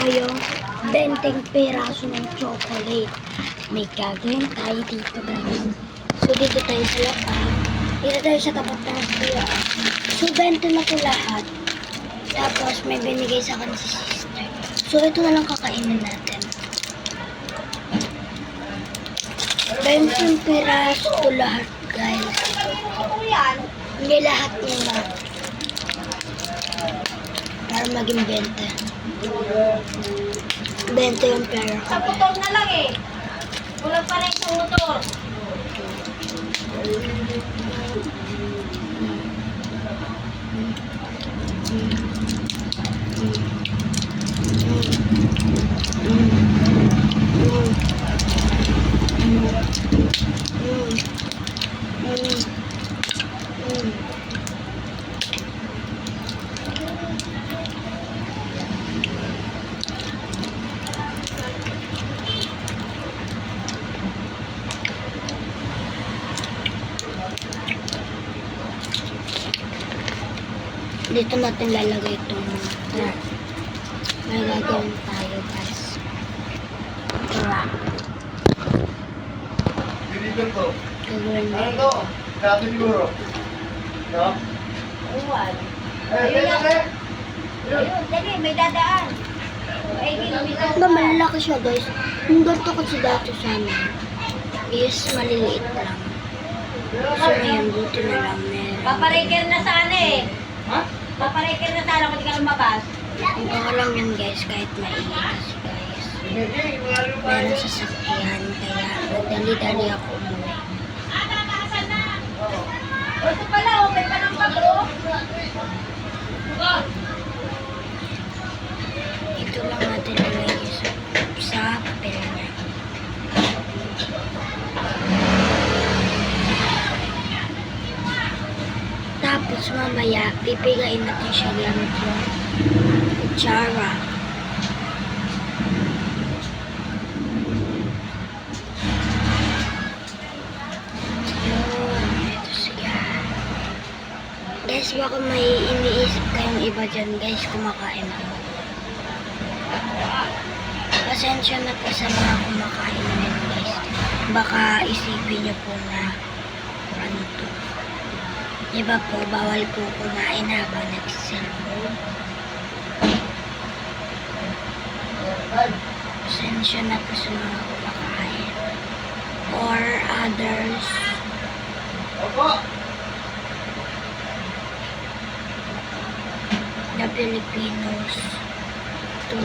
tayong 20 piraso ng chocolate. May gagawin tayo dito, guys. So, dito tayo sa lapad. Dito tayo sa tapat ng kuya. So, 20 na po lahat. Tapos, may binigay sa akin si sister. So, ito na lang kakainin natin. 20 piraso po lahat, guys. Hindi lahat nila. Para maging 20. 20 yung pera ko. Sa motor na lang eh. Kulang pa rin sa motor. Dito natin lalagay itong mga may gagawin tayo, guys. Tara. Gagawin mo. Ano to? Gato siguro. No? Uwan. Ayun na. Ayun, dali, may dadaan. Ay, Diba, malalaki siya, guys. Yung ganito kasi dati sa amin is maliliit lang. So, ngayon, buti na lang meron. papareker na sana eh. Ha? Papareker na sana kung di ka lumabas. Okay lang yan, guys, kahit mainit kasi, guys. Meron sasakyan, kaya nagdali-dali ako umuwi. Ito pala, oh, may panampag oh. Ito lang natin lalagay sa papel niya. Tapos mamaya, pipigain natin siya gamit yung kutsara. Ito siya. Guys, baka may iniisip kayong iba dyan, guys, kumakain ako. Pasensya na po sa mga kumakain namin, guys. Baka isipin niyo po na ano to. Iba po, bawal po kumain habang nag-cellphone. Pasensya na po sa mga kumakain. Or others. The Filipinos.